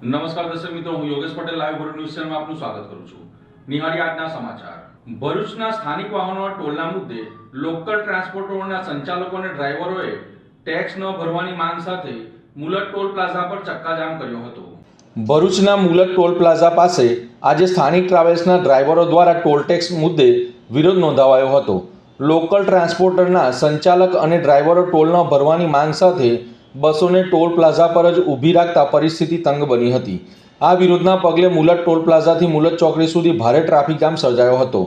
નમસ્કાર દર્શક મિત્રો, હું યોગેશ પટેલ લાઈવ ભરૂચ ન્યૂઝ ચેનલમાં આપનું સ્વાગત કરું છું. નિહાળી આજના સમાચાર. ભરૂચના સ્થાનિક વાહનોના ટોલના મુદ્દે લોકલ ટ્રાન્સપોર્ટરોના સંચાલકો અને ડ્રાઈવરોએ ટેક્સ ન ભરવાની માંગ સાથે મુલત ટોલ પ્લાઝા પર ચક્કાજામ કર્યો હતો. ભરૂચના મુલત ટોલ પ્લાઝા પાસે આજે સ્થાનિક ટ્રાવેલ્સના ડ્રાઈવરો દ્વારા ટોલ ટેક્સ મુદ્દે વિરોધ નોંધાવાયો હતો. લોકલ ટ્રાન્સપોર્ટરના સંચાલક અને ડ્રાઈવરો ટોલ ન ભરવાની માંગ સાથે બસોને ટોલ પ્લાઝા પર જ ઊભી રાખતા પરિસ્થિતિ તંગ બની હતી. આ વિરોધના પગલે મુલત ટોલ પ્લાઝાથી મુલત ચોકડી સુધી ભારે ટ્રાફિક જામ સર્જાયો હતો,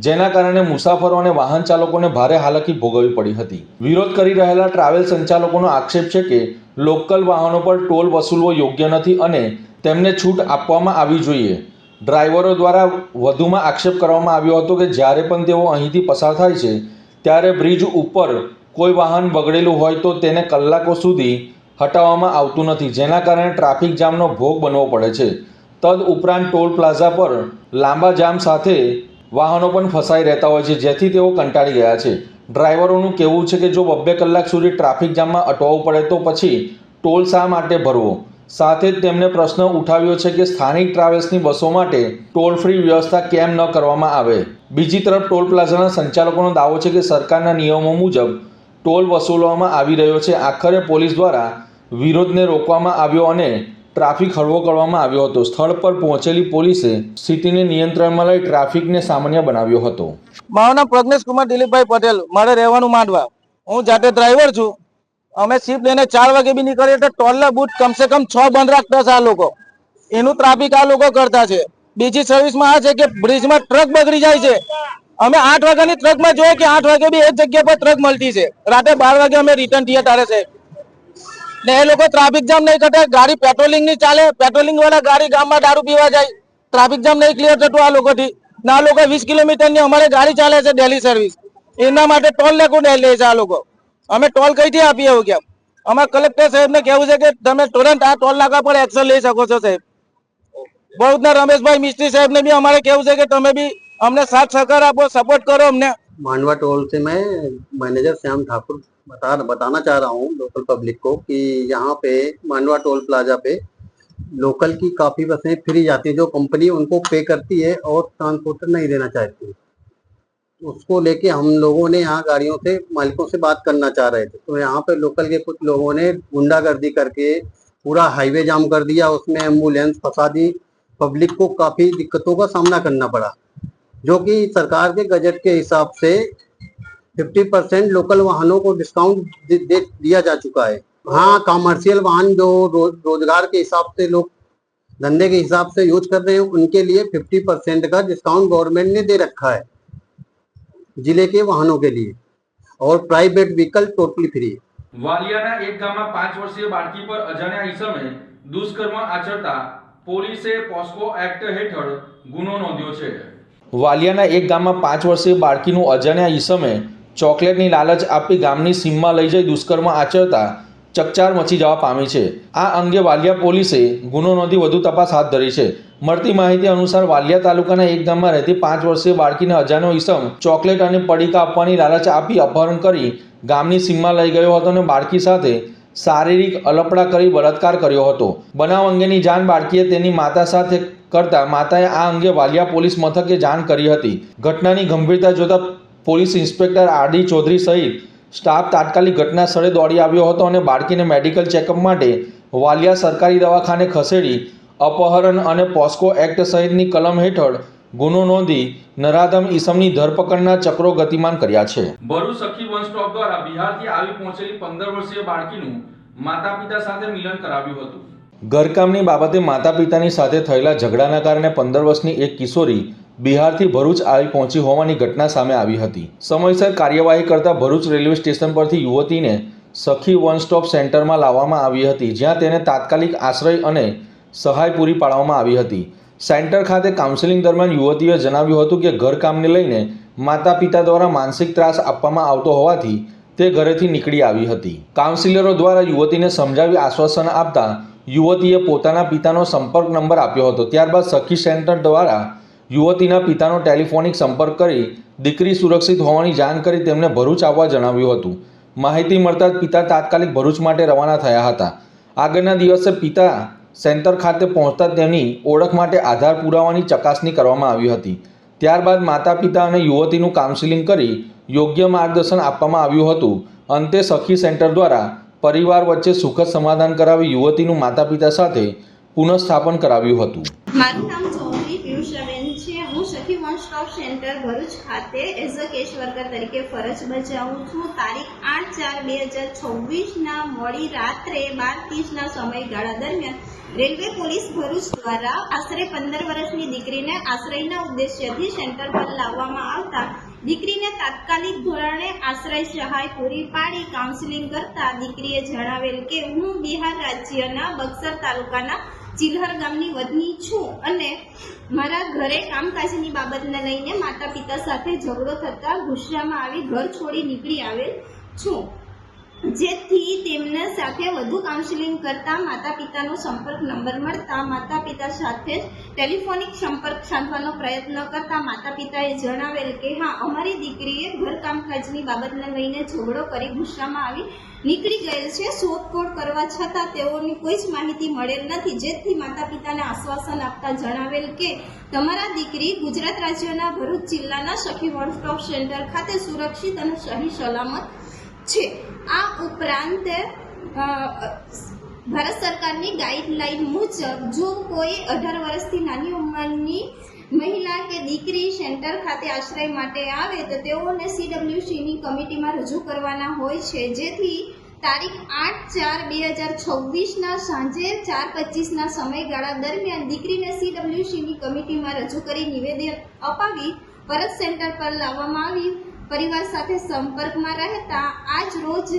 જેના કારણે મુસાફરો અને વાહન ચાલકોને ભારે હાલાકી ભોગવવી પડી હતી. વિરોધ કરી રહેલા ટ્રાવેલ સંચાલકોનો આક્ષેપ છે કે લોકલ વાહનો પર ટોલ વસૂલવો યોગ્ય નથી અને તેમને છૂટ આપવામાં આવવી જોઈએ. ડ્રાઈવરો દ્વારા વધુમાં આક્ષેપ કરવામાં આવ્યો હતો કે જ્યારે પણ તેઓ અહીંથી પસાર થાય છે ત્યારે બ્રિજ ઉપર કોઈ વાહન બગડેલું હોય તો તેને કલાકો સુધી હટાવવામાં આવતું નથી, જેના કારણે ટ્રાફિક જામનો ભોગ બનવો પડે છે. તદ ઉપરાંત ટોલ પ્લાઝા પર લાંબા જામ સાથે વાહનો પણ ફસાઈ રહેતા હોય છે, જેથી તેઓ કંટાળી ગયા છે. ડ્રાઈવરોનું કહેવું છે કે જો 2 કલાક સુધી ટ્રાફિક જામમાં અટવાવું પડે તો પછી ટોલ શા માટે ભરવો. સાથે જ તેમણે પ્રશ્ન ઉઠાવ્યો છે કે સ્થાનિક ટ્રાવેલ્સની બસો માટે ટોલ ફ્રી વ્યવસ્થા કેમ ન કરવામાં આવે. બીજી તરફ ટોલ પ્લાઝાના સંચાલકોનો દાવો છે કે સરકારના નિયમો મુજબ ટોલ વસૂલવામાં આવી રહ્યો છે. આખરે પોલીસ દ્વારા વિરોધને રોકવામાં આવ્યો અને ટ્રાફિક હળવો કરવામાં આવ્યો હતો. સ્થળ પર પહોંચેલી પોલીસે સ્થિતિને નિયંત્રણમાં લઈ ટ્રાફિકને સામાન્ય બનાવ્યો હતો. મારું નામ પ્રજ્ઞેશ કુમાર દિલીપભાઈ પટેલ, મારે રહેવાનું માંડવા. હું જાતે ડ્રાઈવર છું. અમે શિફ્ટ લઈને 4 વાગે બી નીકળીએ તો ટોલના બૂથ કમસે કમ 6 બંધ રાખતા છે આ લોકો. એનું ટ્રાફિક આ લોકો કરતા છે. બીજી સર્વિસમાં આ છે કે બ્રિજમાં ટ્રક બગડી જાય છે. અમે 8 વાગ્યાની ટ્રકમાં જોઈએ કે 8 વાગે બી એક જગ્યા પર ટ્રક મળતી છે. રાતે 12 વાગે અમે રિટર્ન થઈએ તારે છે ને એ લોકો ટ્રાફિક જામ નહીં કરતા. ગાડી પેટ્રોલિંગ ની ચાલે, પેટ્રોલિંગ વાળા ગાડી ગામમાં દારૂ પીવા જાય. ટ્રાફિક જામ નહીં ક્લિયર થતું આ લોકોથી. ના લોકો 20 કિલોમીટરની અમારે ગાડી ચાલે છે ડેલી સર્વિસ, એના માટે ટોલ લેકો લે છે આ લોકો. અમે ટોલ કઈથી આપીએ એવું કેમ? અમારે કલેક્ટર સાહેબને કહેવું છે કે તમે તુરંત આ ટોલ નાકા પર એક્શન લઈ શકો છો સાહેબ. બહુતના રમેશભાઈ મિસ્ત્રી સાહેબને બી અમારે કહેવું છે કે તમે બી हमने साथ सहकार आपको सपोर्ट करो हमने। मांडवा टोल से मैं मैनेजर श्याम ठाकुर बताना चाह रहा हूँ लोकल पब्लिक को कि यहाँ पे मांडवा टोल प्लाजा पे लोकल की काफी बसें फ्री जाती है, जो कंपनी उनको पे करती है और ट्रांसपोर्टर नहीं देना चाहती। उसको लेके हम लोगों ने यहाँ गाड़ियों से मालिकों से बात करना चाह रहे थे, तो यहाँ पे लोकल के कुछ लोगों ने गुंडागर्दी करके पूरा हाईवे जाम कर दिया, उसमें एम्बुलेंस फंसा दी। पब्लिक को काफी दिक्कतों का सामना करना पड़ा, जो कि सरकार के गजट के हिसाब से 50% लोकल वाहनों को डिस्काउंट दिया जा चुका है। हाँ, कमर्शियल वाहन जो रोजगार के हिसाब से लोग धंधे के हिसाब से यूज कर रहे हैं, उनके लिए 50% का डिस्काउंट गवर्नमेंट ने दे रखा है जिले के वाहनों के लिए, और प्राइवेट व्हीकल टोटली फ्री है। વાલિયાના એક ગામમાં 5 વર્ષીય બાળકી પર અજાણ્યા ઈસમે દુષ્કર્મ આચરતા પોલીસે પોસ્કો એક્ટ હેઠળ ગુનો નોંધ્યો છે. વાલિયાના એક ગામમાં 5 વર્ષીય બાળકીનું અજાણ્યા ઈસમે ચોકલેટની લાલચ આપી ગામની સીમમાં લઈ જઈ દુષ્કર્મ આચરતા ચકચાર મચી જવા પામી છે. આ અંગે વાલિયા પોલીસે ગુનો નોંધી વધુ તપાસ હાથ ધરી છે. મળતી માહિતી અનુસાર વાલિયા તાલુકાના એક ગામમાં રહેતી 5 વર્ષીય બાળકીને અજાણ્યો ઈસમ ચોકલેટ અને પડીકા આપવાની લાલચ આપી અપહરણ કરી ગામની સીમમાં લઈ ગયો હતો અને બાળકી સાથે શારીરિક અલપડા કરી બળાત્કાર કર્યો હતો. બનાવ અંગેની જાણ બાળકીએ તેની માતા સાથે કરતા માતાએ આ અંગે વાલિયા પોલીસ મથકે જાણ કરી હતી. ઘટનાની ગંભીરતા જોતા પોલીસ ઇન્સ્પેક્ટર આરડી ચૌધરી સહિત સ્ટાફ તાત્કાલિક ઘટના સ્થળે દોડી આવ્યો હતો અને બાળકીને મેડિકલ ચેકઅપ માટે વાલિયા સરકારી દવાખાને ખસેડી અપહરણ અને પોસ્કો એક્ટ સહિતની કલમ હેઠળ ગુનો નોંધી નરાધમ ઈસમની ધરપકડના ચક્રો ગતિમાન કર્યા છે. ભરૂચ સખી વન સ્ટોપ દ્વારા બિહારથી આવી પહોંચેલી 15 વર્ષીય બાળકીનું માતા પિતા સાથે મિલન કરાવ્યું હતું. ઘરકામની બાબતે માતા પિતાની સાથે થયેલા ઝઘડાના કારણે 15 વર્ષની એક કિશોરી બિહારથી ભરૂચ આવી પહોંચી હોવાની ઘટના સામે આવી હતી. સમયસર કાર્યવાહી કરતા ભરૂચ રેલવે સ્ટેશન પરથી યુવતીને સખી વન સ્ટોપ સેન્ટરમાં લાવવામાં આવી હતી, જ્યાં તેને તાત્કાલિક આશ્રય અને સહાય પૂરી પાડવામાં આવી હતી. સેન્ટર ખાતે કાઉન્સેલિંગ દરમિયાન યુવતીએ જણાવ્યું હતું કે ઘરકામને લઈને માતા પિતા દ્વારા માનસિક ત્રાસ આપવામાં આવતો હોવાથી તે ઘરેથી નીકળી આવી હતી. કાઉન્સિલરો દ્વારા યુવતીને સમજાવી આશ્વાસન આપતા યુવતીએ પોતાના પિતાનો સંપર્ક નંબર આપ્યો હતો. ત્યારબાદ સખી સેન્ટર દ્વારા યુવતીના પિતાનો ટેલિફોનિક સંપર્ક કરી દીકરી સુરક્ષિત હોવાની જાણ કરી તેમને ભરૂચ આવવા જણાવ્યું હતું. માહિતી મળતા જ પિતા તાત્કાલિક ભરૂચ માટે રવાના થયા હતા. આગળના દિવસે પિતા સેન્ટર ખાતે પહોંચતા તેની ઓળખ માટે આધાર પુરાવાની ચકાસણી કરવામાં આવી હતી. ત્યારબાદ માતા પિતા અને યુવતીનું કાઉન્સિલિંગ કરી યોગ્ય માર્ગદર્શન આપવામાં આવ્યું હતું. અંતે સખી સેન્ટર દ્વારા પરિવાર વચ્ચે સુખદ સમાધાન કરાવી યુવતીનું માતા પિતા સાથે પુનઃસ્થાપન કરાવ્યું હતું. મારું નામ ચૌધરી પિયુષાબેન છે. હું સખી વન સ્ટોપ સેન્ટર ભરૂચ ખાતે એઝ અ કેસ વર્કર તરીકે ફરજ બજાવું છું. તારીખ 8/4/2026ના મોડી રાત્રે 12:30ના સમયગાળા દરમિયાન રેલવે પોલીસ ભરૂચ દ્વારા આશરે 15 વર્ષની દીકરીને આશ્રયના ઉદ્દેશ્યથી સેન્ટર પર લાવવામાં આવતા દીકરીને તાત્કાલિક ધોરણે આશ્રય સહાય પૂરી પાડી કાઉન્સિલિંગ કરતા દીકરીએ જણાવેલ કે હું બિહાર રાજ્યના બક્સર તાલુકાના ચિલહર ગામની વતની છું અને મારા ઘરે કામકાજની બાબતને લઈને માતા પિતા સાથે ઝઘડો થતા ગુસ્સામાં આવી ઘર છોડી નીકળી આવેલ છું. જેથી તેમને સાથે વધુ કાઉન્સિલિંગ કરતા માતા પિતાનો સંપર્ક નંબર મળતા માતા પિતા સાથે ટેલિફોનિક સંપર્ક સાધવાનો પ્રયત્ન કરતા માતા પિતાએ જણાવેલ કે હા, અમારી દીકરીએ ઘર કામકાજની બાબતને લઈને ઝઘડો કરી ગુસ્સામાં આવી નીકળી ગયેલ છે. શોધખોળ કરવા છતાં તેઓની કોઈ જ માહિતી મળેલ નથી. જેથી માતા પિતાને આશ્વાસન આપતા જણાવેલ કે તમારા દીકરી ગુજરાત રાજ્યના ભરૂચ જિલ્લાના સખી વન સ્ટોપ સેન્ટર ખાતે સુરક્ષિત અને સહી સલામત છે. આ ઉપરાંત ભારત સરકારની ગાઈડલાઈન મુજબ જો કોઈ 18 વર્ષથી નાની ઉંમરની મહિલા કે દીકરી સેન્ટર ખાતે આશ્રય માટે આવે તો તેઓને CWCની કમિટીમાં રજૂ કરવાના હોય છે. જેથી તારીખ 8/4/2026ના સાંજે 4:25ના સમયગાળા દરમિયાન દીકરીને CWCની કમિટીમાં રજૂ કરી નિવેદન અપાવી પરત સેન્ટર પર લાવવામાં આવી. પરિવાર સાથે સંપર્કમાં રહેતા આજ રોજ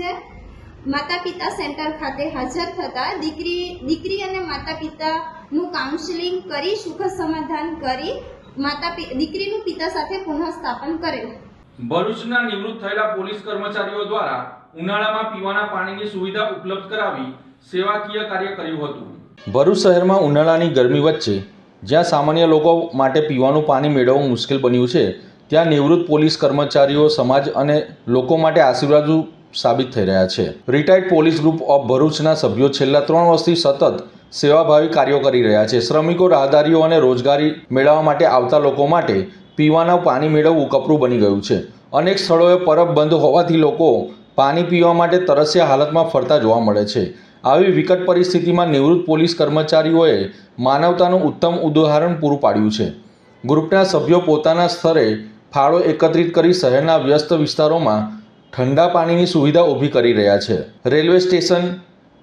માતા પિતા સેન્ટર ખાતે હાજર થતા દીકરી અને માતા પિતાનું કાઉન્સિલિંગ કરી સુખદ સમાધાન કરી દીકરીનું પિતા સાથે પુનઃસ્થાપન કરેલ. ભરૂચના નિવૃત્ત થયેલા પોલીસ કર્મચારીઓ દ્વારા ઉનાળામાં પીવાના પાણીની સુવિધા ઉપલબ્ધ કરાવી સેવાકીય કાર્ય કર્યું હતું. ભરૂચ શહેરમાં ઉનાળાની ગરમી વચ્ચે જ્યાં સામાન્ય લોકો માટે પીવાનું પાણી મેળવવું મુશ્કેલ બન્યું છે, ત્યાં નિવૃત્ત પોલીસ કર્મચારીઓ સમાજ અને લોકો માટે આશીર્વાદરૂપ સાબિત થઈ રહ્યા છે. રિટાયર્ડ પોલીસ ગ્રુપ ઓફ ભરૂચના સભ્યો છેલ્લા 3 વર્ષથી સતત સેવાભાવી કાર્યો કરી રહ્યા છે. શ્રમિકો, રાહદારીઓ અને રોજગારી મેળવવા માટે આવતા લોકો માટે પીવાના પાણી મેળવવું કપરું બની ગયું છે. અનેક સ્થળોએ પરબ બંધ હોવાથી લોકો પાણી પીવા માટે તરસ્યા હાલતમાં ફરતા જોવા મળે છે. આવી વિકટ પરિસ્થિતિમાં નિવૃત્ત પોલીસ કર્મચારીઓએ માનવતાનું ઉત્તમ ઉદાહરણ પૂરું પાડ્યું છે. ગ્રુપના સભ્યો પોતાના સ્તરે ફાળો એકત્રિત કરી શહેરના વ્યસ્ત વિસ્તારોમાં ઠંડા પાણીની સુવિધા ઊભી કરી રહ્યા છે. રેલવે સ્ટેશન,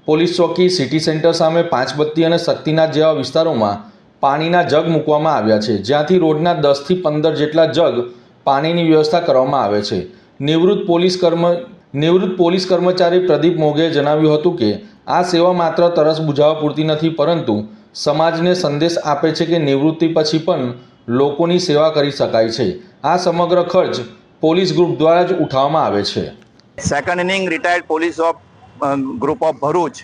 પોલીસ ચોકી, સિટી સેન્ટર સામે પાંચબત્તી અને શક્તિનાથ જેવા વિસ્તારોમાં પાણીના જગ મૂકવામાં આવ્યા છે, જ્યાંથી રોજના 10થી 15 જેટલા જગ પાણીની વ્યવસ્થા કરવામાં આવે છે. નિવૃત્ત પોલીસ કર્મચારી પ્રદીપ મોઘેએ જણાવ્યું હતું કે આ સેવા માત્ર તરસ બુઝાવવા પૂરતી નથી, પરંતુ સમાજને સંદેશ આપે છે કે નિવૃત્તિ પછી પણ લોકોની સેવા કરી શકાય છે. આ સમગ્ર ખર્ચ પોલીસ ગ્રુપ દ્વારા જ ઉઠાવવામાં આવે છે. Second inning retired police group of Bharuch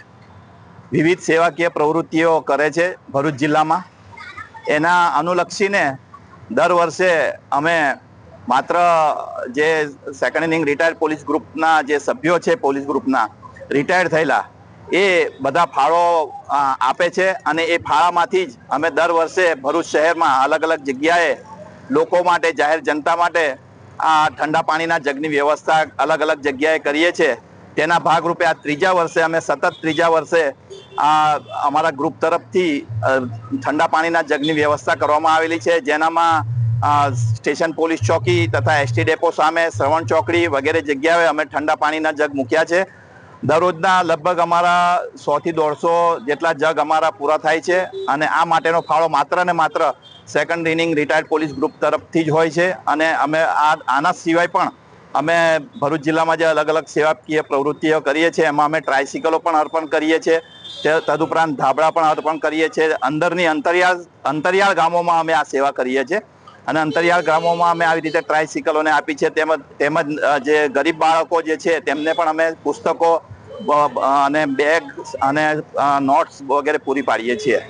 વિવિધ સેવાકીય પ્રવૃત્તિઓ કરે છે ભરૂચ જિલ્લામાં. એના અનુલક્ષીને દર વર્ષે અમે માત્ર જે સેકન્ડ ઇનિંગ રિટાયર્ડ પોલીસ ગ્રુપના જે સભ્યો છે પોલીસ ગ્રુપના રિટાયર્ડ થયેલા એ બધા ફાળો આપે છે અને એ ફાળામાંથી જ અમે દર વર્ષે ભરૂચ શહેરમાં અલગ અલગ જગ્યાએ લોકો માટે, જાહેર જનતા માટે આ ઠંડા પાણીના જગની વ્યવસ્થા અલગ અલગ જગ્યાએ કરીએ છીએ. તેના ભાગરૂપે આ 3જા વર્ષે અમે સતત 3જા વર્ષે અમારા ગ્રુપ તરફથી ઠંડા પાણીના જગની વ્યવસ્થા કરવામાં આવેલી છે, જેનામાં સ્ટેશન પોલીસ ચોકી તથા ST ડેપો સામે, શ્રવણ ચોકડી વગેરે જગ્યાએ અમે ઠંડા પાણીના જગ મૂક્યા છે. દરરોજના લગભગ અમારા 100 થી 150 જેટલા જગ અમારા પૂરા થાય છે અને આ માટેનો ફાળો માત્ર ને માત્ર second inning retired police group તરફથી જ હોય છે. અને અમે આના સિવાય પણ અમે ભરૂચ જિલ્લામાં જે અલગ અલગ સેવાકીય પ્રવૃત્તિઓ કરીએ છીએ એમાં અમે ટ્રાયસિકલો પણ અર્પણ કરીએ છીએ, તદુપરાંત ધાબળા પણ અર્પણ કરીએ છીએ. અંદરની અંતરિયાળ ગામોમાં અમે આ સેવા કરીએ છીએ અને અંતરિયાળ ગામોમાં અમે આવી રીતે ટ્રાયસિકલોને આપી છે. તેમજ જે ગરીબ બાળકો જે છે તેમને પણ અમે પુસ્તકો અને બેગ અને નોટ્સ વગેરે પૂરી પાડીએ છીએ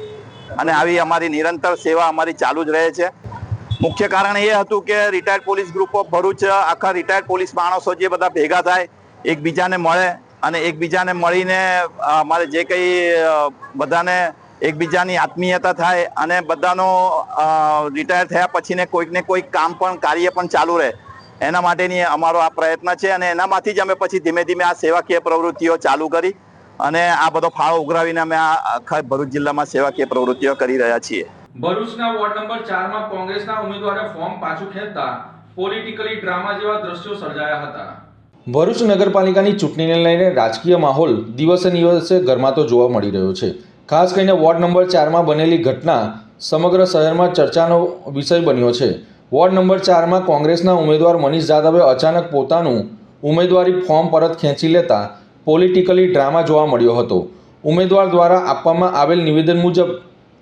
અને આવી અમારી નિરંતર સેવા અમારી ચાલુ જ રહે છે. મુખ્ય કારણ એ હતું કે retired police group of Bharuch આખા રિટાયર્ડ પોલીસ માણસો જે બધા ભેગા થાય, એકબીજાને મળે અને એકબીજાને મળીને અમારે જે કંઈ બધાને એકબીજાની આત્મીયતા થાય અને બધાનો રિટાયર થયા પછીને કોઈકને કોઈક કામ પણ કાર્ય પણ ચાલુ રહે, એના માટેની અમારો આ પ્રયત્ન છે. અને એનામાંથી જ અમે પછી ધીમે ધીમે આ સેવાકીય પ્રવૃત્તિઓ ચાલુ કરી અને આ બધો ફાળો ઉઘરાવીને અમે આ આખા ભરૂચ જિલ્લામાં સેવાકીય પ્રવૃત્તિઓ કરી રહ્યા છીએ. ભરૂચના વોર્ડ નંબર 4 માં કોંગ્રેસના ઉમેદવારે ફોર્મ પાછું ખેંચતા પોલિટિકલી ડ્રામા જેવા દ્રશ્યો સર્જાયા હતા. ભરૂચ નગરપાલિકાની ચૂંટણીને લઈને રાજકીય માહોલ દિવસે દિવસે ગરમાતો જોવા મળી રહ્યો છે. ખાસ કરીને વોર્ડ નંબર 4 માં બનેલી ઘટના સમગ્ર શહેરમાં ચર્ચાનો વિષય બન્યો છે. વોર્ડ નંબર 4 માં કોંગ્રેસના ઉમેદવાર મનીષ જાદવે અચાનક પોતાનું ઉમેદવારી ફોર્મ પરત ખેંચી લેતા પોલિટિકલી ડ્રામા જોવા મળ્યો હતો. ઉમેદવાર દ્વારા આપવામાં આવેલ નિવેદન મુજબ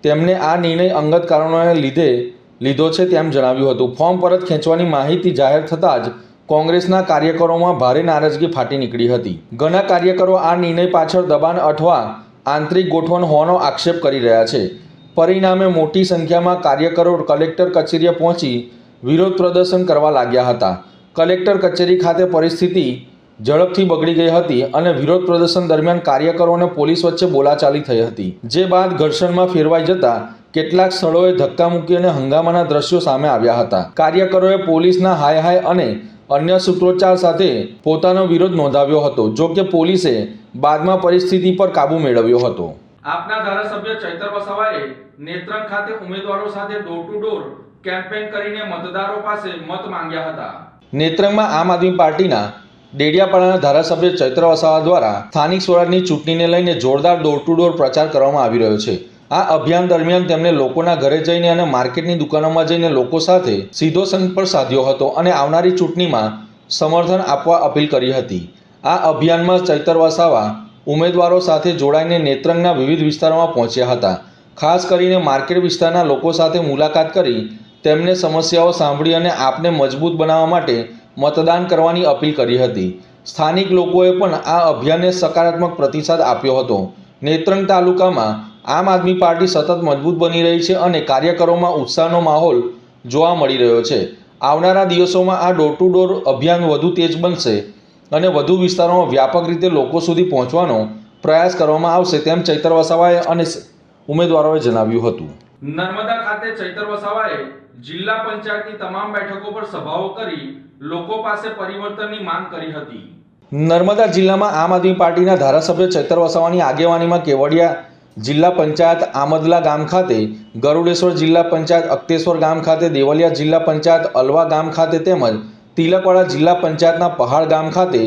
તેમણે આ નિર્ણય અંગત કારણોને લીધે લીધો છે તેમ જણાવ્યું હતું. ફોર્મ પરત ખેંચવાની માહિતી જાહેર થતાં જ કોંગ્રેસના કાર્યકરોમાં ભારે નારાજગી ફાટી નીકળી હતી. ઘણા કાર્યકરો આ નિર્ણય પાછળ દબાણ અથવા આંતરિક ગોઠવણ હોવાનો આક્ષેપ કરી રહ્યા છે. પરિણામે મોટી સંખ્યામાં કાર્યકરો કલેક્ટર કચેરીએ પહોંચી વિરોધ પ્રદર્શન કરવા લાગ્યા હતા. કલેક્ટર કચેરી ખાતે પરિસ્થિતિ ઝડપથી બગડી ગઈ હતી અને વિરોધ પ્રદર્શન દરમિયાન કાર્યકરો અને પોલીસ વચ્ચે બોલાચાલી થઈ હતી, જે બાદ ઘર્ષણમાં ફેરવાઈ જતા કેટલાક સ્થળોએ ધક્કામુક્કી અને હંગામાના દ્રશ્યો સામે આવ્યા હતા. કાર્યકરોએ પોલીસના હાય હાય અને અન્ય સૂત્રોચ્ચાર સાથે પોતાનો વિરોધ નોંધાવ્યો હતો. જો કે પોલીસે બાદમાં પરિસ્થિતિ પર કાબૂ મેળવ્યો હતો. આપના ધારાસભ્ય ચૈતર વસાવાએ નેત્રંગ ખાતે ઉમેદવારો સાથે ડોર ટુ ડોર કેમ્પેન કરીને મતદારો પાસે મત માંગ્યા હતા. નેત્રંગમાં આમ આદમી પાર્ટીના ડેડિયાપાડાના ધારાસભ્ય ચૈત્ર વસાવા દ્વારા સ્થાનિક સ્વરાજની ચૂંટણીને લઈને જોરદાર ડોર ટુ ડોર પ્રચાર કરવામાં આવી રહ્યો છે. આ અભિયાન દરમિયાન તેમણે લોકોના ઘરે જઈને અને માર્કેટની દુકાનોમાં જઈને લોકો સાથે સીધો સંપર્ક સાધ્યો હતો અને આવનારી ચૂંટણીમાં સમર્થન આપવા અપીલ કરી હતી. આ અભિયાનમાં ચૈતર વસાવા ઉમેદવારો સાથે જોડાઈને નેત્રંગના વિવિધ વિસ્તારોમાં પહોંચ્યા હતા. ખાસ કરીને માર્કેટ વિસ્તારના લોકો સાથે મુલાકાત કરી તેમને સમસ્યાઓ સાંભળી અને આપને મજબૂત બનાવવા માટે મતદાન કરવાની અપીલ કરી હતી. સ્થાનિક લોકોએ પણ આ અભિયાનને સકારાત્મક પ્રતિસાદ આપ્યો હતો. નેત્રંગ તાલુકામાં આમ આદમી પાર્ટી સતત મજબૂત બની રહી છે અને કાર્યકરોમાં ઉત્સાહનો માહોલ જોવા મળી રહ્યો છે. આવનારા દિવસોમાં આ ડોર ટુ ડોર અભિયાન વધુ તેજ બનશે અને વધુ વિસ્તારોમાં વ્યાપક રીતે લોકો સુધી પહોંચવાનો પ્રયાસ કરવામાં આવશે તેમ ચૈતર વસાવાએ અને ઉમેદવારોએ જણાવ્યું હતું. નર્મદા ખાતે ચૈતર વસાવાએ જિલ્લા પંચાયતની તમામ બેઠકો પર સભાઓ કરી લોકો પાસે પરિવર્તનની માંગ કરી હતી. નર્મદા જિલ્લામાં આમ આદમી પાર્ટીના ધારાસભ્ય ચૈતર વસાવાની આગેવાનીમાં કેવડિયા જિલ્લા પંચાયત આમદલા ગામ ખાતે, ગરુડેશ્વર જિલ્લા પંચાયત અક્તેશ્વર ગામ ખાતે, દેવલિયા જિલ્લા પંચાયત અલવા ગામ ખાતે તેમજ તિલકવાડા જિલ્લા પંચાયતના પહાડ ગામ ખાતે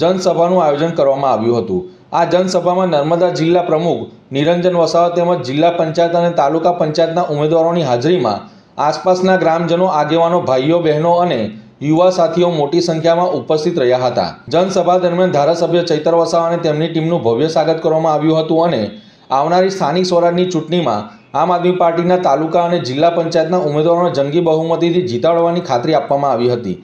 જનસભાનું આયોજન કરવામાં આવ્યું હતું. આ જનસભામાં નર્મદા જિલ્લા પ્રમુખ નિરંજન વસાવા તેમજ જિલ્લા પંચાયત અને તાલુકા પંચાયતના ઉમેદવારોની હાજરીમાં આસપાસના ગ્રામજનો, આગેવાનો, ભાઈઓ બહેનો અને યુવા સાથીઓ મોટી સંખ્યામાં ઉપસ્થિત રહ્યા હતા. જનસભા દરમિયાન ધારાસભ્ય ચૈતર વસાવા અને તેમની ટીમનું ભવ્ય સ્વાગત કરવામાં આવ્યું હતું અને આવનારી સ્થાનિક સ્વરાજની ચૂંટણીમાં આમ આદમી પાર્ટીના તાલુકા અને જિલ્લા પંચાયતના ઉમેદવારોને જંગી બહુમતીથી જીતાડવાની ખાતરી આપવામાં આવી હતી.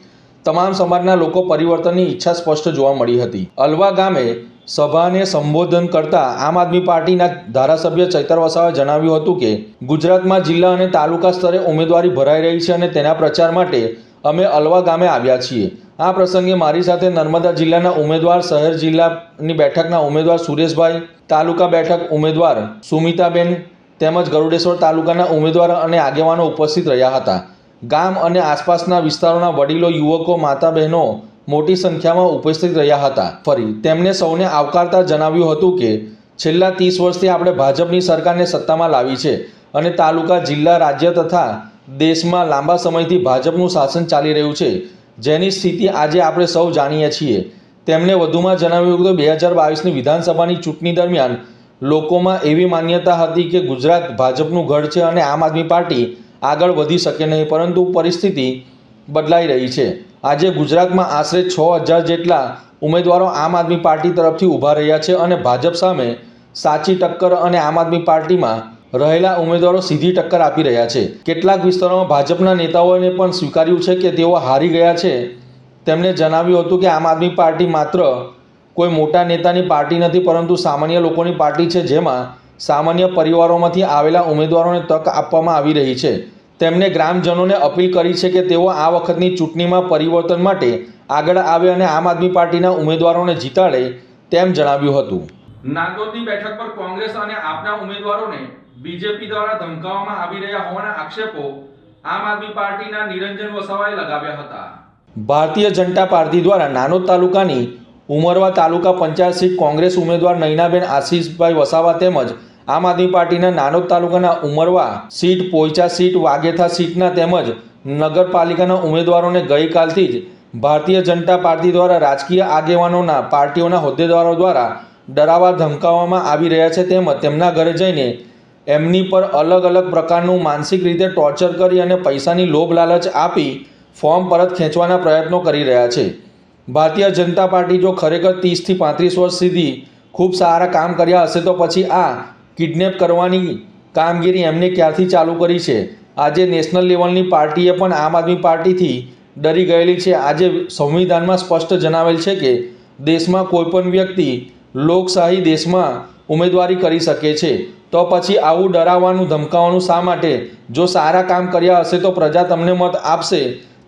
તમામ સમાજના લોકો પરિવર્તનની ઈચ્છા સ્પષ્ટ જોવા મળી હતી. અલવા ગામે સભાને સંબોધન કરતા આમ આદમી પાર્ટીના ધારાસભ્ય ચૈતર વસાવાએ જણાવ્યું હતું કે ગુજરાતમાં જિલ્લા અને તાલુકા સ્તરે ઉમેદવારી ભરાઈ રહી છે અને તેના પ્રચાર માટે અમે અલવા ગામે આવ્યા છીએ. આ પ્રસંગે મારી સાથે નર્મદા જિલ્લાના ઉમેદવાર, શહેર જિલ્લાની બેઠકના ઉમેદવાર સુરેશભાઈ, તાલુકા બેઠક ઉમેદવાર સુમિતાબેન તેમજ ગરુડેશ્વર તાલુકાના ઉમેદવાર અને આગેવાનો ઉપસ્થિત રહ્યા હતા. ગામ અને આસપાસના વિસ્તારોના વડીલો, યુવકો, માતા બહેનો મોટી સંખ્યામાં ઉપસ્થિત રહ્યા હતા. ફરી તેમને સૌને આવકારતા જણાવ્યું હતું કે છેલ્લા 30 વર્ષથી આપણે ભાજપની સરકારને સત્તામાં લાવી છે અને તાલુકા, જિલ્લા, રાજ્ય તથા દેશમાં લાંબા સમયથી ભાજપનું શાસન ચાલી રહ્યું છે, જેની સ્થિતિ આજે આપણે સૌ જાણીએ છીએ. તેમણે વધુમાં જણાવ્યું કે 2022ની વિધાનસભાની ચૂંટણી દરમિયાન લોકોમાં એવી માન્યતા હતી કે ગુજરાત ભાજપનું ગઢ છે અને આમ આદમી પાર્ટી આગળ વધી શકે નહીં, પરંતુ પરિસ્થિતિ બદલાઈ રહી છે. આજે ગુજરાતમાં આશરે 6000 જેટલા ઉમેદવારો આમ આદમી પાર્ટી તરફથી ઊભા રહ્યા છે અને ભાજપ સામે સાચી ટક્કર અને આમ આદમી પાર્ટીમાં રહેલા ઉમેદવારો સીધી ટક્કર આપી રહ્યા છે. કેટલાક વિસ્તારોમાં ભાજપના નેતાઓને પણ સ્વીકાર્યું છે કે તેઓ હારી ગયા છે. તેમણે જણાવ્યું હતું કે આમ આદમી પાર્ટી માત્ર કોઈ મોટા નેતાની પાર્ટી નથી, પરંતુ સામાન્ય લોકોની પાર્ટી છે, જેમાં સામાન્ય પરિવારોમાંથી આવેલા ઉમેદવારોને તક આપવામાં આવી રહી છે. તેમણે ગ્રામજનોને અપીલ કરી છે કે તેઓ આ વખતની ચૂંટણીમાં પરિવર્તન માટે આગળ આવે અને આમ આદમી પાર્ટીના ઉમેદવારોને જીતાડે તેમ જણાવ્યું હતું. નાંદોદની બેઠક પર કોંગ્રેસ અને આપના ઉમેદવારોને બીજેપી દ્વારા ધમકાવવામાં આવી રહ્યા હોવાના આક્ષેપો આમ આદમી પાર્ટીના નિરંજન વસાવાએ લગાવ્યા હતા. ભારતીય જનતા પાર્ટી દ્વારા નાનોદ તાલુકાની ઉમરવા તાલુકા પંચાયત સીટ કોંગ્રેસ ઉમેદવાર નયનાબેન આશીષભાઈ વસાવા તેમજ આમ આદમી પાર્ટીના નાનોદ તાલુકાના ઉમરવા સીટ, પોઈચા સીટ, વાગેથા સીટના તેમજ નગરપાલિકાના ઉમેદવારોને ગઈકાલથી જ ભારતીય જનતા પાર્ટી દ્વારા રાજકીય આગેવાનોના પાર્ટીઓના હોદ્દેદારો દ્વારા ડરાવવા ધમકાવવામાં આવી રહ્યા છે તેમજ તેમના ઘરે જઈને એમની પર અલગ અલગ પ્રકારનું માનસિક રીતે ટોર્ચર કરી અને પૈસાની લોભ લાલચ આપી ફોર્મ પરત ખેંચવાના પ્રયત્નો કરી રહ્યા છે. ભારતીય જનતા પાર્ટી જો ખરેખર 30 થી 35 વર્ષ સુધી ખૂબ સારા કામ કર્યા હશે તો પછી આ કિડનેપ કરવાની કામગીરી એમને ક્યારથી ચાલુ કરી છે? આજે નેશનલ લેવલની પાર્ટીએ પણ આમ આદમી પાર્ટીથી ડરી ગયેલી છે. આજે સંવિધાનમાં સ્પષ્ટ જણાવેલ છે કે દેશમાં કોઈપણ વ્યક્તિ લોકશાહી દેશમાં ઉમેદવારી કરી શકે છે. તો પછી આવું ડરાવવાનું ધમકાવવાનું શા માટે? જો સારા કામ કર્યા હશે તો પ્રજા તમને મત આપશે.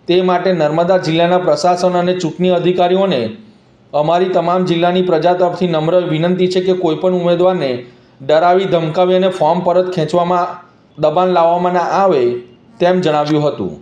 તે માટે નર્મદા જિલ્લાના પ્રશાસન અને ચૂંટણી અધિકારીઓને અમારી તમામ જિલ્લાની પ્રજા તરફથી નમ્ર વિનંતી છે કે કોઈપણ ઉમેદવારને ડરાવી ધમકાવી અને ફોર્મ પરત ખેંચવામાં દબાણ લાવવામાં ના આવે તેમ જણાવ્યું હતું.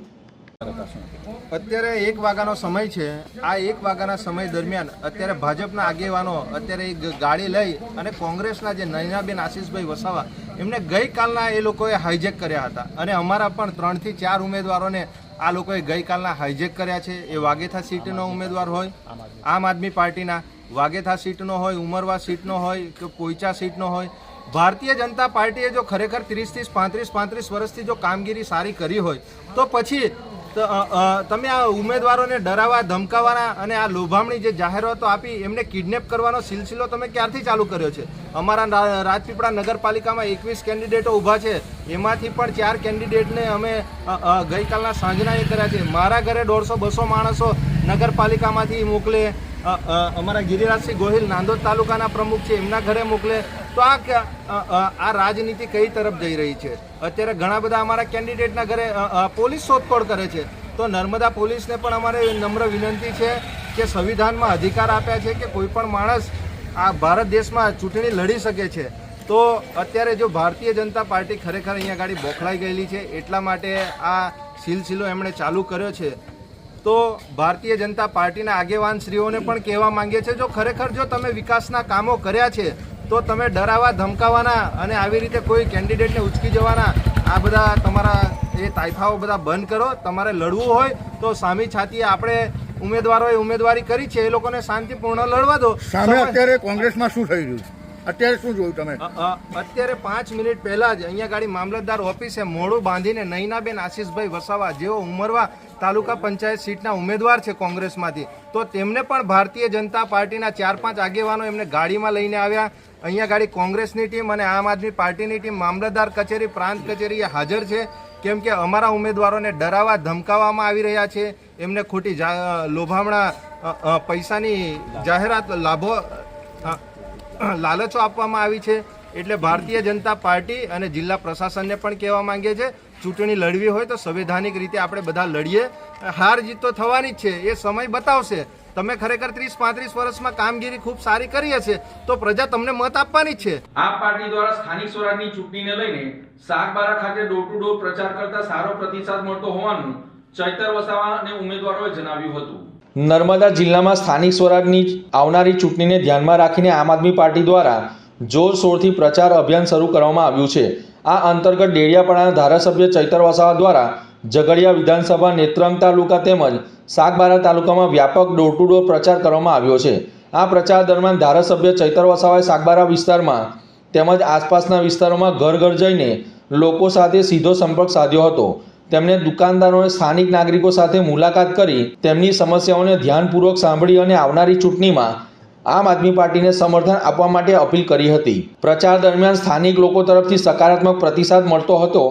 અત્યારે 1 વાગ્યાનો સમય છે. આ 1 વાગ્યાના સમય દરમિયાન અત્યારે ભાજપના આગેવાનો અત્યારે એક ગાડી લઈ અને કોંગ્રેસના જે નયનાબેન આશીષભાઈ વસાવા એમને ગઈકાલના એ લોકોએ હાઈજેક કર્યા હતા અને અમારા પણ 3 થી 4 ઉમેદવારોને આ લોકોએ ગઈકાલના હાઈજેક કર્યા છે. એ વાગેથા સીટનો ઉમેદવાર હોય, આમ આદમી પાર્ટીના વાગેથા સીટનો હોય, ઉમરવા સીટનો હોય કે પોઈચા સીટનો હોય. ભારતીય જનતા પાર્ટીએ જો ખરેખર 30 થી 35 વર્ષથી જો કામગીરી સારી કરી હોય તો પછી તમે આ ઉમેદવારોને ડરાવવા ધમકાવવાના અને આ લોભામણી જે જાહેરાતો આપી એમને કિડનેપ કરવાનો સિલસિલો તમે ક્યારથી ચાલુ કર્યો છે? અમારા રાજપીપળા નગરપાલિકામાં 21 કેન્ડિડેટો ઊભા છે. એમાંથી પણ 4 કેન્ડિડેટને અમે ગઈકાલના સાંજના એ કર્યા છે. મારા ઘરે 150-200 માણસો નગરપાલિકામાંથી મોકલે. અમારા ગિરિરાજસિંહ ગોહિલ નાંદોદ તાલુકાના પ્રમુખ છે, એમના ઘરે મોકલે. તો આ રાજનીતિ કઈ તરફ જઈ રહી છે? અત્યારે ઘણા બધા અમારા કેન્ડિડેટના ઘરે પોલીસ શોધખોળ કરે છે. તો નર્મદા પોલીસને પણ અમારે નમ્ર વિનંતી છે કે સંવિધાનમાં અધિકાર આપ્યા છે કે કોઈ પણ માણસ આ ભારત દેશમાં ચૂંટણી લડી શકે છે. તો અત્યારે જો ભારતીય જનતા પાર્ટી ખરેખર અહીંયા ગાડી બોખલાઈ ગયેલી છે એટલા માટે આ સિલસિલો એમણે ચાલુ કર્યો છે. તો ભારતીય જનતા પાર્ટીના આગેવાન શ્રીઓને પણ કહેવા માંગીએ છીએ જો ખરેખર જો તમે વિકાસના કામો કર્યા છે તો તમે ડરાવવા ધમકાવવાના અને આવી રીતે કોઈ કેન્ડિડેટને ઉચકી જવાના આ બધા તમારા એ તાઇફાઓ બધા બંધ કરો. તમારે લડવું હોય તો સામી છાતીએ આપણે ઉમેદવારોએ ઉમેદવારી કરી છે એ લોકોને શાંતિપૂર્ણ લડવા દો. સામે અત્યારે કોંગ્રેસમાં શું થઈ રહ્યું છે? અત્યારે શું જોયું તમે? અત્યારે 5 મિનિટ પહેલા જ અહીંયા ગાડી મામલતદાર ઓફિસે મોડું બાંધીને નયનાબેન આશીષભાઈ વસાવા જેઓ ઉમરવા તાલુકા પંચાયત સીટના ઉમેદવાર છે કોંગ્રેસમાંથી, તો તેમને પણ ભારતીય જનતા પાર્ટીના 4-5 આગેવાનો એમને ગાડીમાં લઈને આવ્યા. અહીંયા ગાડી કોંગ્રેસની ટીમ અને આમ આદમી પાર્ટીની ટીમ મામલતદાર કચેરી, પ્રાંત કચેરીએ હાજર છે. કેમ કે અમારા ઉમેદવારોને ડરાવવા ધમકાવવામાં આવી રહ્યા છે. એમને ખોટી લોભામણા પૈસાની જાહેરાત લાભો લાલચો આપવામાં આવી છે. એટલે ભારતીય જનતા પાર્ટી અને જિલ્લા પ્રશાસનને પણ કહેવા માંગે છે ચૂંટણી લડવી હોય તો સંવૈધાનિક રીતે આપણે બધા લડીએ. હાર જીત તો થવાની જ છે, એ સમય બતાવશે. તમે ખરેખર 30-35 વર્ષમાં કામગીરી ખૂબ સારી કરી હશે તો પ્રજા તમને મત આપવાની જ છે. આપ પાર્ટી દ્વારા સ્થાનિક સ્વરાજની ચૂંટણીને લઈને સાગબારા ખાતે ડોર ટુ ડોર પ્રચાર કરતા સારો પ્રતિસાદ મળતો હોવાનું ચૈતર વસાવા અને ઉમેદવારોએ જણાવ્યું હતું. નર્મદા જિલ્લામાં સ્થાનિક સ્વરાજની આવનારી ચૂંટણીને ધ્યાનમાં રાખીને આમ આદમી પાર્ટી દ્વારા જોરશોરથી પ્રચાર અભિયાન શરૂ કરવામાં આવ્યું છે. આ અંતર્ગત ડેડિયાપાડાના ધારાસભ્ય ચૈતર વસાવા દ્વારા ઝઘડિયા વિધાનસભા, નેત્રંગ તાલુકા તેમજ સાગબારા તાલુકામાં વ્યાપક ડોર ટુ ડોર પ્રચાર કરવામાં આવ્યો છે. આ પ્રચાર દરમિયાન ધારાસભ્ય ચૈતર વસાવાએ સાગબારા વિસ્તારમાં તેમજ આસપાસના વિસ્તારોમાં ઘર ઘર જઈને લોકો સાથે સીધો સંપર્ક સાધ્યો હતો. તેમણે દુકાનદારો અને સ્થાનિક નાગરિકો સાથે મુલાકાત કરી તેમની સમસ્યાઓને ધ્યાનપૂર્વક સાંભળી અને આવનારી ચૂંટણીમાં આમ આદમી પાર્ટીને સમર્થન આપવા માટે અપીલ કરી હતી. પ્રચાર દરમિયાન સ્થાનિક લોકો તરફથી સકારાત્મક પ્રતિસાદ મળતો હતો,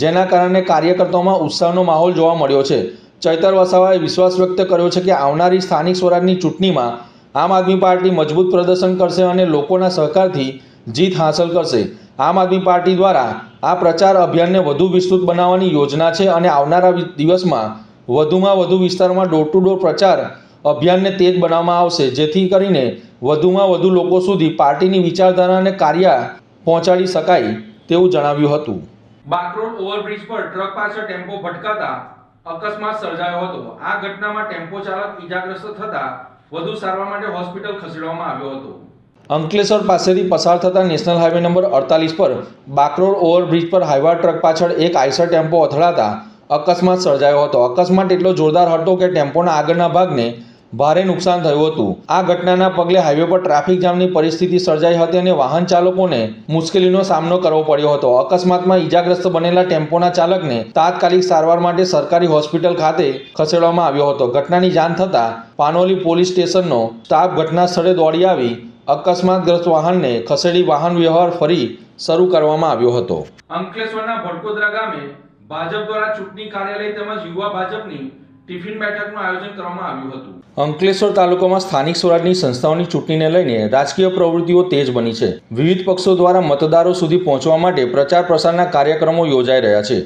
જેના કારણે કાર્યકર્તાઓમાં ઉત્સાહનો માહોલ જોવા મળ્યો છે. ચૈતર વસાવાએ વિશ્વાસ વ્યક્ત કર્યો છે કે આવનારી સ્થાનિક સ્વરાજની ચૂંટણીમાં આમ આદમી પાર્ટી મજબૂત પ્રદર્શન કરશે અને લોકોના સહકારથી જીત હાંસલ કરશે. આમ આદમી પાર્ટી દ્વારા આ પ્રચાર અભિયાનને વધુ વિસ્તૃત બનાવવાની યોજના છે અને આવનારા દિવસમાં વધુમાં વધુ વિસ્તારમાં ડોર ટુ ડોર પ્રચાર અભિયાનને તેજ બનાવવામાં આવશે, જેથી કરીને વધુમાં વધુ લોકો સુધી પાર્ટીની વિચારધારા અને કાર્ય પહોંચાડી શકાય તેવું જણાવ્યું હતું. બાકરોલ ઓવરબ્રિજ પર ટ્રક પાછળ ટેમ્પો ભટકાતા અકસ્માત સર્જાયો હતો. આ ઘટનામાં ટેમ્પો ચાલક ઈજાગ્રસ્ત થતા વધુ સારવાર માટે હોસ્પિટલ ખસેડવામાં આવ્યો હતો. અંકલેશ્વર પાસેથી પસાર થતા નેશનલ હાઈવે નંબર 48 પર બાકરોલ ઓવરબ્રિજ પર હાઈવા ટ્રક પાછળ એક આઈસર ટેમ્પો અથડાતા અકસ્માત સર્જાયો હતો. અકસ્માત એટલો જોરદાર હતો કે ટેમ્પોના આગળના ભાગને ભારે નુકસાન થયું હતું. આ ઘટનાના પગલે હાઈવે પર ટ્રાફિક જામની પરિસ્થિતિ સર્જાઈ હતી અને વાહન ચાલકોને મુશ્કેલીનો સામનો કરવો પડ્યો હતો. અકસ્માતમાં ઈજાગ્રસ્ત બનેલા ટેમ્પોના ચાલકને તાત્કાલિક સારવાર માટે સરકારી હોસ્પિટલ ખાતે ખસેડવામાં આવ્યો હતો. ઘટનાની જાણ થતાં પાનોલી પોલીસ સ્ટેશનનો સ્ટાફ ઘટના સ્થળે દોડી આવી અકસ્માતગ્રસ્ત વાહનને ખસેડી વાહન વ્યવહાર ફરી શરૂ કરવામાં આવ્યો હતો. અંકલેશ્વરના ભડકોદરા ગામે ભાજપ દ્વારા ચૂંટણી કાર્યાલય તેમજ યુવા ભાજપની ટિફિન બેઠકનું આયોજન કરવામાં આવ્યું હતું. અંકલેશ્વર તાલુકામાં સ્થાનિક સ્વરાજની સંસ્થાઓની ચૂંટણીને લઈને રાજકીય પ્રવૃત્તિઓ તેજ બની છે. વિવિધ પક્ષો દ્વારા મતદારો સુધી પહોંચવા માટે પ્રચાર પ્રસારના કાર્યક્રમો યોજાઈ રહ્યા છે.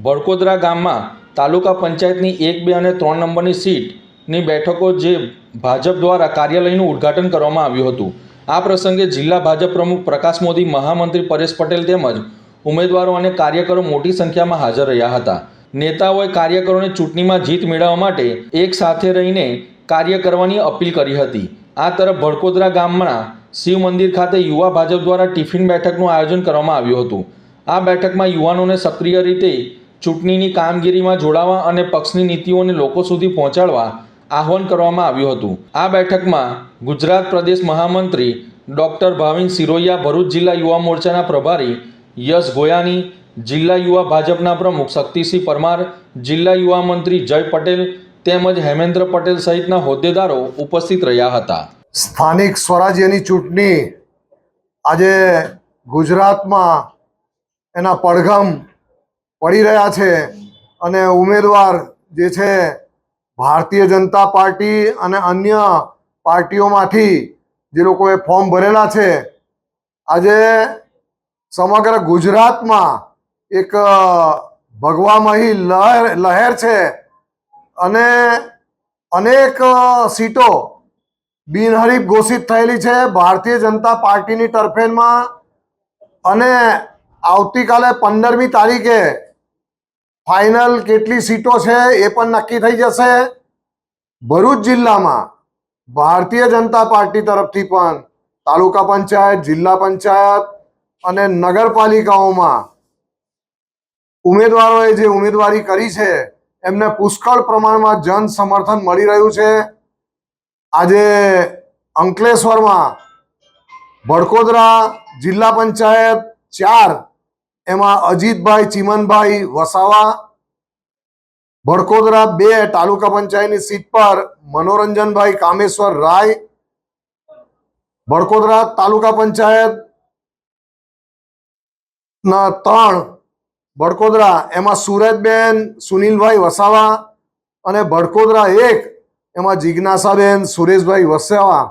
ભડકોદરા ગામમાં તાલુકા પંચાયતની 1, 2 અને 3 નંબરની સીટની બેઠકો જે ભાજપ દ્વારા કાર્યાલયનું ઉદ્ઘાટન કરવામાં આવ્યું હતું. આ પ્રસંગે જિલ્લા ભાજપ પ્રમુખ પ્રકાશ મોદી, મહામંત્રી પરેશ પટેલ તેમજ ઉમેદવારો અને કાર્યકરો મોટી સંખ્યામાં હાજર રહ્યા હતા. નેતાઓએ કાર્યકરોને ચૂંટણીમાં જીત મેળવવા માટે એક સાથે રહીને કાર્ય કરવાની અપીલ કરી હતી. આ તરફ ભડકોદરા ગામના શિવ મંદિર ખાતે યુવા ભાજપ દ્વારા ટિફિન બેઠકનું આયોજન કરવામાં આવ્યું હતું. આ બેઠકમાં યુવાનોને સક્રિય રીતે ચૂંટણીની કામગીરીમાં જોડાવા અને પક્ષની નીતિઓને લોકો સુધી પહોંચાડવા આહ્વાન કરવામાં આવ્યું હતું. આ બેઠકમાં ગુજરાત પ્રદેશ મહામંત્રી ડૉક્ટર ભાવિન સિરોયા, ભરૂચ જિલ્લા યુવા મોરચાના પ્રભારી યશ ગોયાની, જિલ્લા યુવા ભાજપના પ્રમુખ શક્તિસિંહ પરમાર, જિલ્લા યુવા મંત્રી જય પટેલ તેમજ હેમેન્દ્ર પટેલ સહિતના હોદ્દેદારો ઉપસ્થિત રહ્યા હતા. સ્થાનિક સ્વરાજ્યની ચૂંટણી આજે ગુજરાતમાં એના પડઘમ પડી રહ્યા છે અને ઉમેદવાર જે છે ભારતીય જનતા પાર્ટી અને અન્ય પાર્ટીઓમાંથી જે લોકોએ ફોર્મ ભરેલા છે, આજે સમગ્ર ગુજરાતમાં એક ભગવામહી લહેર છે અને અનેક સીટો બિનહરીફ ઘોષિત થયેલી છે ભારતીય જનતા પાર્ટીની તરફેણમાં. અને આવતીકાલે 15મી તારીખે ફાઇનલ કેટલી સીટો છે એ પણ નક્કી થઈ જશે. ભરૂચ જિલ્લામાં ભારતીય જનતા પાર્ટી તરફથી પણ તાલુકા પંચાયત, જિલ્લા પંચાયત અને નગરપાલિકાઓમાં ઉમેદવારોએ જે ઉમેદવારી કરી છે એમને પુષ્કળ પ્રમાણમાં જન સમર્થન મળી રહ્યું છે. આજે અંકલેશ્વરમાં ભડકોદરા જિલ્લા પંચાયત 4 એમાં અજીતભાઈ ચીમનભાઈ વસાવા, ભડકોદરા 2 તાલુકા પંચાયતની સીટ પર મનોરંજનભાઈ કામેશ્વર રાય, ભડકોદરા તાલુકા પંચાયત ના 3 ભડકોદરા એમાં સુરજબેન સુનિલભાઈ વસાવા અને ભડકોદરા 1 એમાં જિજ્ઞાસાબેન સુરેશભાઈ વસાવા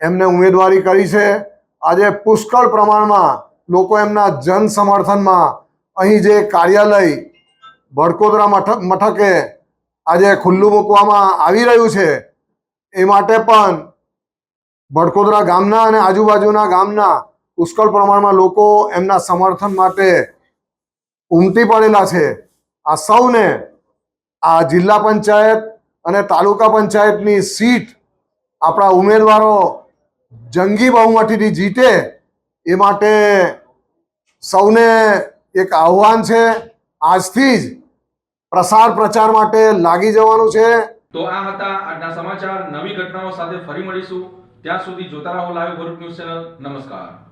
એમને ઉમેદવારી કરી છે. આજે પુષ્કળ પ્રમાણમાં લોકો એમના જન સમર્થનમાં અહીં જે કાર્યાલય ભડકોદરા મથકે આજે ખુલ્લું મૂકવામાં આવી રહ્યું છે એ માટે પણ ભડકોદરા ગામના અને આજુબાજુના ગામના પુષ્કળ પ્રમાણમાં લોકો એમના સમર્થન માટે ઉમટી પડેલા છે. આ સૌને આ જિલ્લા પંચાયત અને તાલુકા પંચાયતની સીટ આપણા ઉમેદવારો જંગી બહુમતીથી જીતે એ માટે સૌને એક આહ્વાન છે. આજથી જ પ્રચાર માટે લાગી જવાનું છે. તો આ હતા આજના સમાચાર. નવી ઘટનાઓ સાથે ફરી મળીશું. ત્યાં સુધી જોતા રહો લાઈવ ભરૂચ ન્યૂઝ ચેનલ. નમસ્કાર.